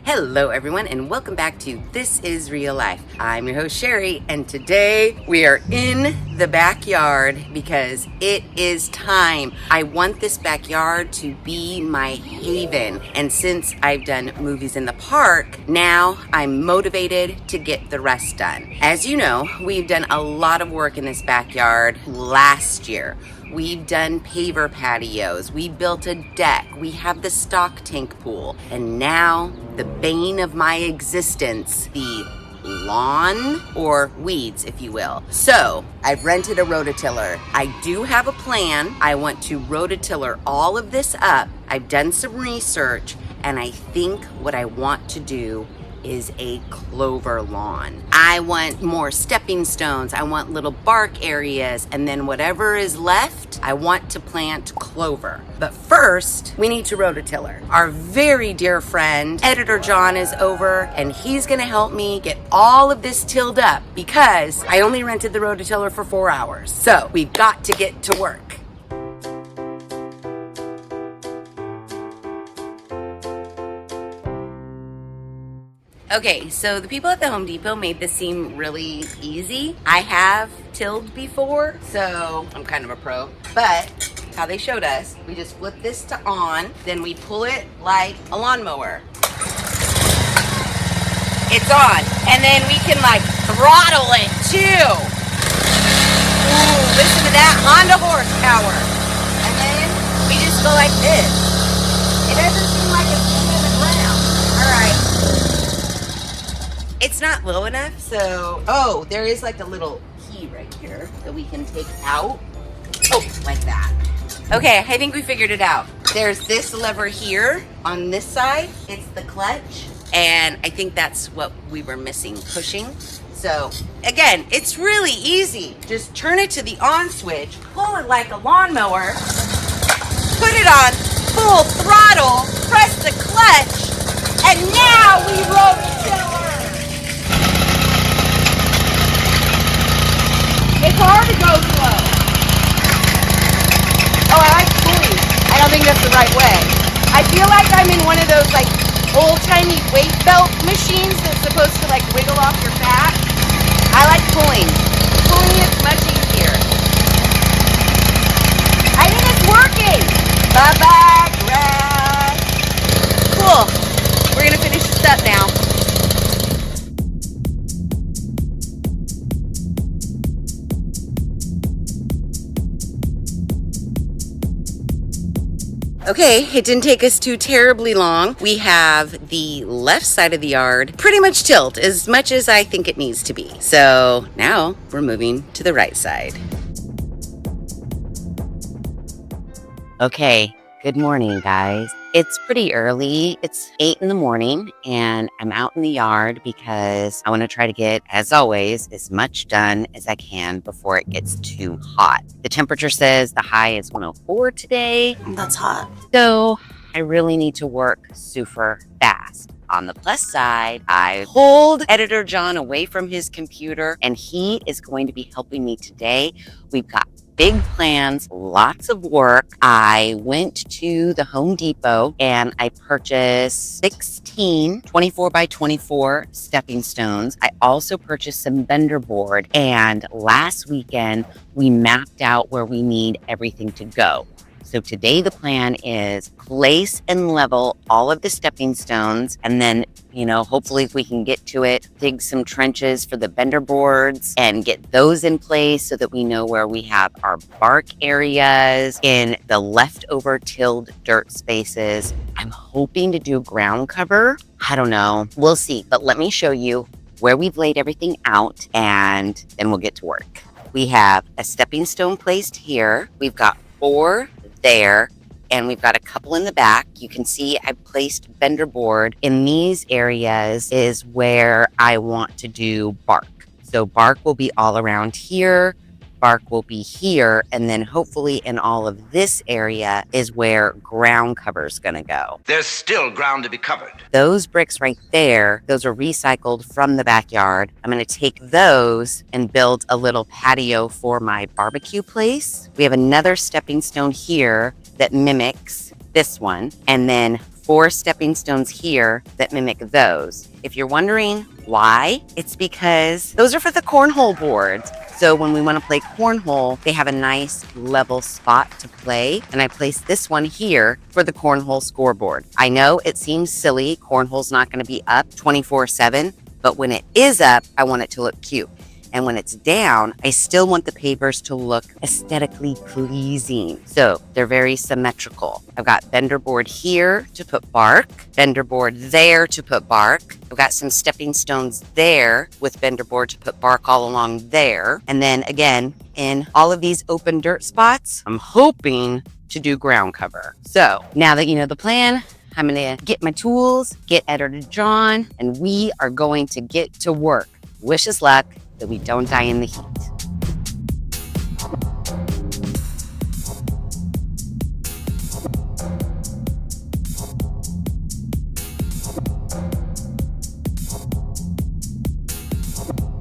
Hello everyone and welcome back to This Is Real Life. I'm your host Sheri and today we are in the backyard because it is time. I want this backyard to be my haven, and since I've done movies in the park, now I'm motivated to get the rest done. As you know, we've done a lot of work in this backyard last year. We've done paver patios, we built a deck, we have the stock tank pool, and now the bane of my existence, the lawn, or weeds if you will. So I've rented a rototiller. I do have a plan. I want to rototiller all of this up. I've done some research, and I think what I want to do is a clover lawn. I want more stepping stones, I want little bark areas, and then whatever is left, I want to plant clover. But first, we need to rototiller. Our very dear friend, Editor John, is over, and he's gonna help me get all of this tilled up because I only rented the rototiller for 4 hours. So we've got to get to work. Okay, so the people at the Home Depot made this seem really easy. I have tilled before, so I'm kind of a pro. But how they showed us, we just flip this to on, then we pull it like a lawnmower. It's on, and then we can like throttle it too. Ooh, listen to that Honda horsepower. And then we just go like this. It doesn't seem like it's in the ground. All right. It's not low enough, so, there is like a little key right here that we can take out. Oh, like that. Okay, I think we figured it out. There's this lever here on this side. It's the clutch, and I think that's what we were missing, pushing. So, again, it's really easy. Just turn it to the on switch, pull it like a lawnmower, put it on full throttle, press the clutch, and now we rototiller. It's hard to go slow. Oh, I like pulling. I don't think that's the right way. I feel like I'm in one of those like old-timey weight belt machines that's supposed to like wiggle off your fat. I like pulling. Pulling is much easier. I think it's working. Bye-bye, grass. Cool. We're gonna finish this up now. Okay, it didn't take us too terribly long. We have the left side of the yard pretty much tilled as much as I think it needs to be. So now we're moving to the right side. Okay, good morning, guys. It's pretty early. It's 8 in the morning, and I'm out in the yard because I want to try to get, as always, as much done as I can before it gets too hot. The temperature says the high is 104 today. That's hot. So I really need to work super fast. On the plus side, I pulled Editor John away from his computer, and he is going to be helping me today. We've got big plans, lots of work. I went to the Home Depot and I purchased 16 24 by 24 stepping stones. I also purchased some bender board, and last weekend we mapped out where we need everything to go. So today the plan is place and level all of the stepping stones, and then, hopefully if we can get to it, dig some trenches for the bender boards and get those in place so that we know where we have our bark areas in the leftover tilled dirt spaces. I'm hoping to do ground cover. I don't know. We'll see. But let me show you where we've laid everything out, and then we'll get to work. We have a stepping stone placed here. We've got 4 there, and we've got a couple in the back. You can see I placed bender board in these areas is where I want to do bark. So bark will be all around here, bark will be here, and then hopefully in all of this area is where ground cover is going to go. There's still ground to be covered. Those bricks right there, those are recycled from the backyard. I'm going to take those and build a little patio for my barbecue place. We have another stepping stone here that mimics this one. And then 4 stepping stones here that mimic those. If you're wondering why, it's because those are for the cornhole boards. So when we want to play cornhole, they have a nice level spot to play. And I placed this one here for the cornhole scoreboard. I know it seems silly. Cornhole's not going to be up 24/7, but when it is up, I want it to look cute. And when it's down, I still want the pavers to look aesthetically pleasing. So they're very symmetrical. I've got bender board here to put bark, bender board there to put bark. I've got some stepping stones there with bender board to put bark all along there. And then again, in all of these open dirt spots, I'm hoping to do ground cover. So now that you know the plan, I'm going to get my tools, get Editor John, and we are going to get to work. Wish us luck, that we don't die in the heat.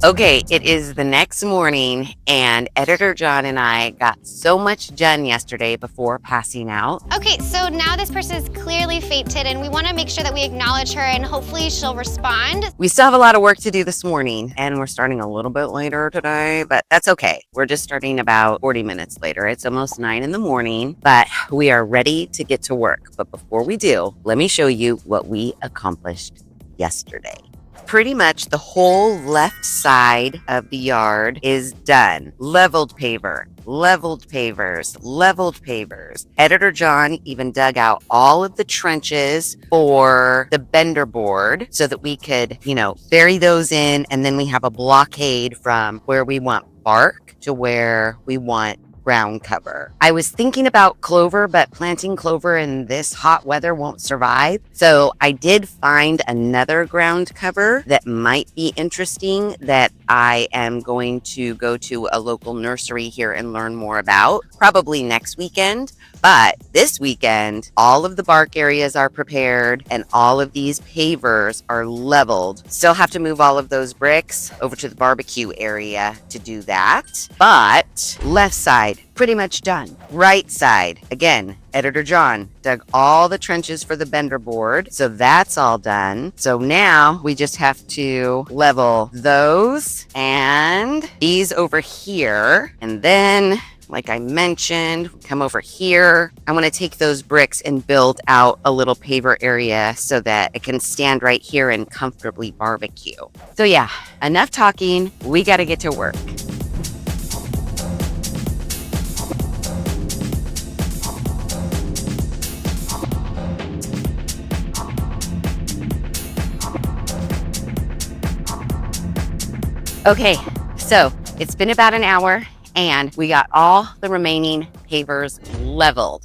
Okay, it is the next morning, and Editor John and I got so much done yesterday before passing out. Okay, so now this person is clearly fainted, and we want to make sure that we acknowledge her, and hopefully she'll respond. We still have a lot of work to do this morning, and we're starting a little bit later today, but that's okay. We're just starting about 40 minutes later. It's almost 9 in the morning, but we are ready to get to work. But before we do, let me show you what we accomplished yesterday. Pretty much the whole left side of the yard is done. Leveled paver, leveled pavers, leveled pavers. Editor John even dug out all of the trenches for the bender board so that we could, bury those in, and then we have a blockade from where we want bark to where we want ground cover. I was thinking about clover, but planting clover in this hot weather won't survive. So I did find another ground cover that might be interesting that I am going to go to a local nursery here and learn more about, probably next weekend. But this weekend, all of the bark areas are prepared and all of these pavers are leveled. Still have to move all of those bricks over to the barbecue area to do that. But left side, pretty much done. Right side, again, Editor John dug all the trenches for the bender board. So that's all done. So now we just have to level those and these over here. And then, like I mentioned, come over here. I want to take those bricks and build out a little paver area so that it can stand right here and comfortably barbecue. So yeah, enough talking. We got to get to work. Okay, so it's been about an hour and we got all the remaining pavers leveled.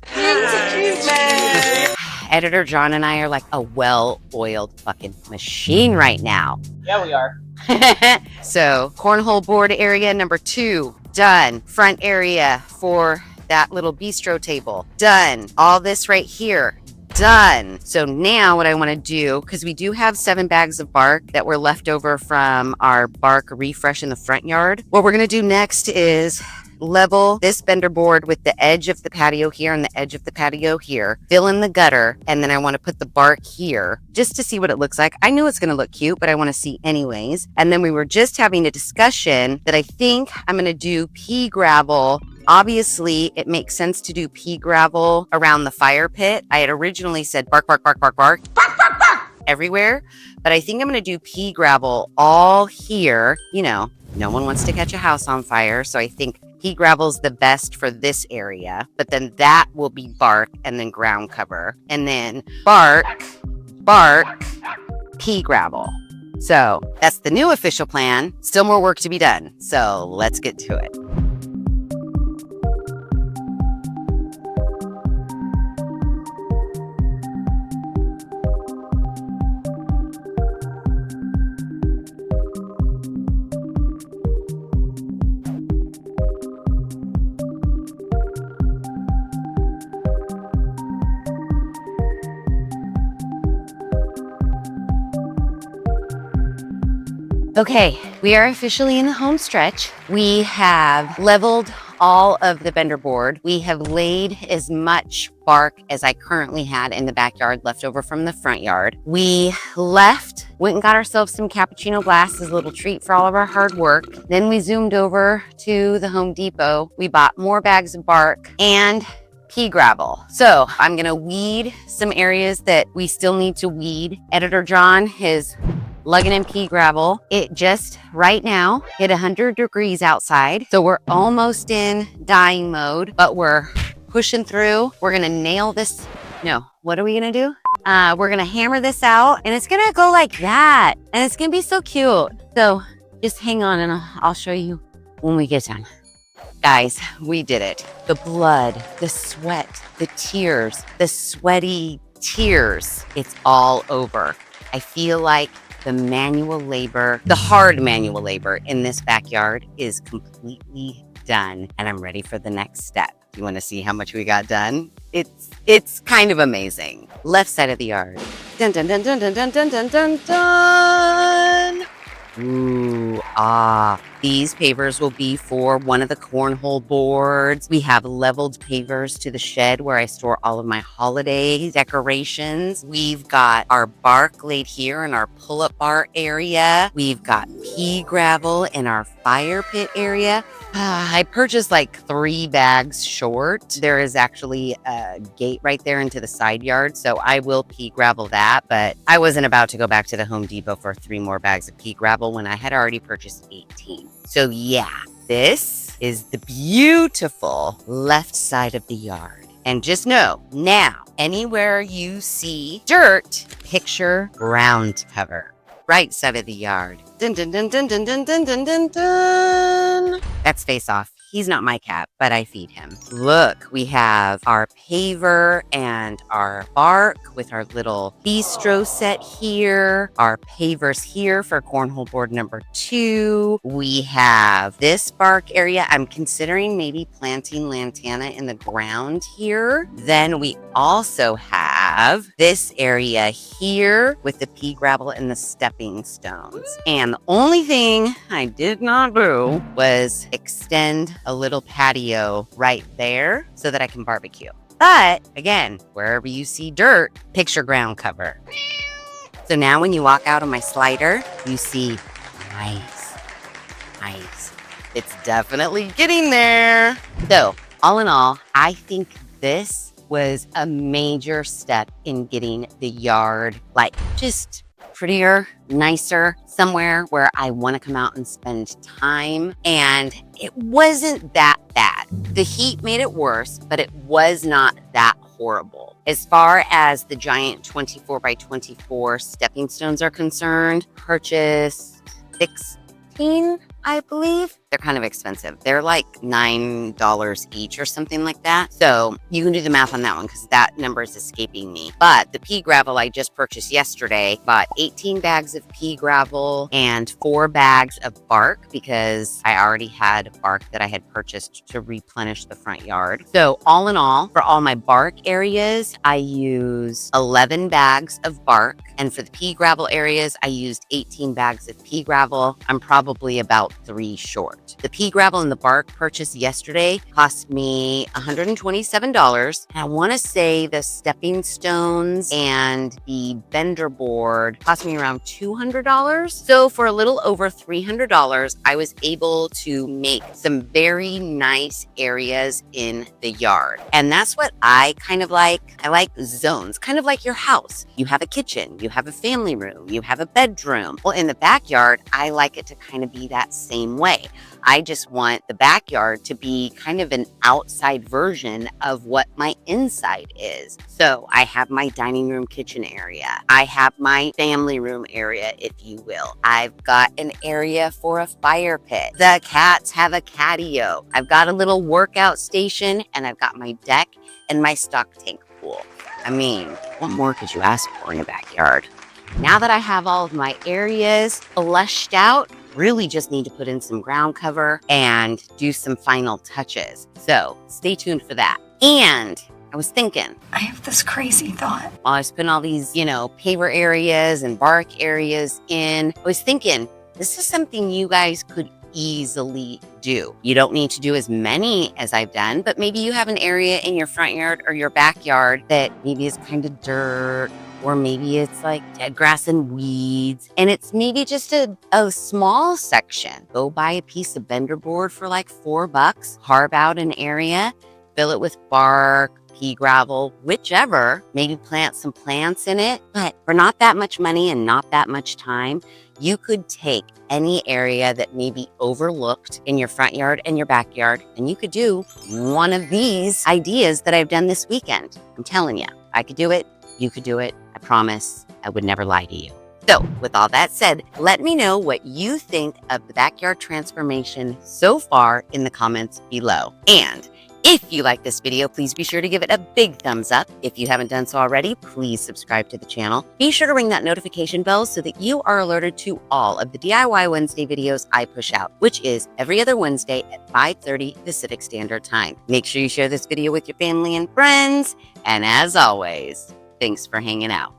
Editor John and I are like a well-oiled fucking machine right now. Yeah, we are. So cornhole board area number 2, done. Front area for that little bistro table, done. All this right here, done. So now what I want to do, because we do have 7 bags of bark that were left over from our bark refresh in the front yard. What we're going to do next is level this bender board with the edge of the patio here and the edge of the patio here, fill in the gutter, and then I want to put the bark here just to see what it looks like. I know it's going to look cute, but I want to see anyways. And then we were just having a discussion that I think I'm going to do pea gravel. Obviously, it makes sense to do pea gravel around the fire pit. I had originally said bark, bark, bark, bark, bark, bark, bark, bark everywhere, but I think I'm going to do pea gravel all here. No one wants to catch a house on fire, so I think pea gravel's the best for this area, but then that will be bark and then ground cover, and then bark, pea gravel. So that's the new official plan. Still more work to be done, so let's get to it. Okay, we are officially in the home stretch. We have leveled all of the bender board. We have laid as much bark as I currently had in the backyard left over from the front yard. We went and got ourselves some cappuccino glass as a little treat for all of our hard work. Then we zoomed over to the Home Depot. We bought more bags of bark and pea gravel. So I'm gonna weed some areas that we still need to weed. Editor John is lugging in pea gravel. It just right now hit 100 degrees outside. So we're almost in dying mode, but we're pushing through. We're gonna nail this. No, what are we gonna do? We're gonna hammer this out and it's gonna go like that. And it's gonna be so cute. So just hang on and I'll show you when we get done. Guys, we did it. The blood, the sweat, the tears, the sweaty tears. It's all over. I feel like the manual labor, the hard manual labor in this backyard is completely done and I'm ready for the next step. You want to see how much we got done? It's kind of amazing. Left side of the yard. Dun dun dun dun dun dun dun dun dun dun. Ooh, these pavers will be for one of the cornhole boards. We have leveled pavers to the shed where I store all of my holiday decorations. We've got our bark laid here in our pull-up bar area. We've got pea gravel in our fire pit area. I purchased like 3 bags short. There is actually a gate right there into the side yard, so I will pea gravel that, but I wasn't about to go back to the Home Depot for 3 more bags of pea gravel when I had already purchased 18. So yeah, this is the beautiful left side of the yard. And just know, now, anywhere you see dirt, picture ground cover. Right side of the yard. Dun dun dun dun dun dun dun dun dun dun. That's Face Off. He's not my cat, but I feed him. Look, we have our paver and our bark with our little bistro set here. Our pavers here for cornhole board number 2. We have this bark area. I'm considering maybe planting lantana in the ground here. Then we also have this area here with the pea gravel and the stepping stones. And the only thing I did not do was extend a little patio right there so that I can barbecue. But again, wherever you see dirt, picture ground cover. So now when you walk out on my slider, you see nice. It's definitely getting there. So all in all, I think this was a major step in getting the yard like just prettier, nicer, somewhere where I want to come out and spend time. And it wasn't that bad. The heat made it worse, but it was not that horrible. As far as the giant 24 by 24 stepping stones are concerned, purchased 16, I believe. They're kind of expensive. They're like $9 each or something like that. So you can do the math on that one because that number is escaping me. But the pea gravel I just purchased yesterday, bought 18 bags of pea gravel and 4 bags of bark because I already had bark that I had purchased to replenish the front yard. So all in all, for all my bark areas, I use 11 bags of bark. And for the pea gravel areas, I used 18 bags of pea gravel. I'm probably about 3 short. The pea gravel and the bark purchased yesterday cost me $127. And I want to say the stepping stones and the bender board cost me around $200. So for a little over $300, I was able to make some very nice areas in the yard. And that's what I kind of like. I like zones, kind of like your house. You have a kitchen, you have a family room, you have a bedroom. Well, in the backyard, I like it to kind of be that same way. I just want the backyard to be kind of an outside version of what my inside is. So I have my dining room kitchen area. I have my family room area, if you will. I've got an area for a fire pit. The cats have a catio. I've got a little workout station and I've got my deck and my stock tank pool. I mean, what more could you ask for in a backyard? Now that I have all of my areas fleshed out, really just need to put in some ground cover and do some final touches. So stay tuned for that. And I was thinking, I have this crazy thought. while I was putting all these, paver areas and bark areas in, I was thinking, this is something you guys could easily do. You don't need to do as many as I've done, but maybe you have an area in your front yard or your backyard that maybe is kind of dirt, or maybe it's like dead grass and weeds, and it's maybe just a small section. Go buy a piece of bender board for like $4, carve out an area, fill it with bark, pea gravel, whichever, maybe plant some plants in it. But for not that much money and not that much time, you could take any area that may be overlooked in your front yard and your backyard, and you could do one of these ideas that I've done this weekend. I'm telling you, I could do it. You could do it. I promise I would never lie to you. So with all that said, let me know what you think of the backyard transformation so far in the comments below. And if you like this video, please be sure to give it a big thumbs up. If you haven't done so already, please subscribe to the channel. Be sure to ring that notification bell so that you are alerted to all of the DIY Wednesday videos I push out, which is every other Wednesday at 5:30 Pacific Standard Time. Make sure you share this video with your family and friends. And as always, thanks for hanging out.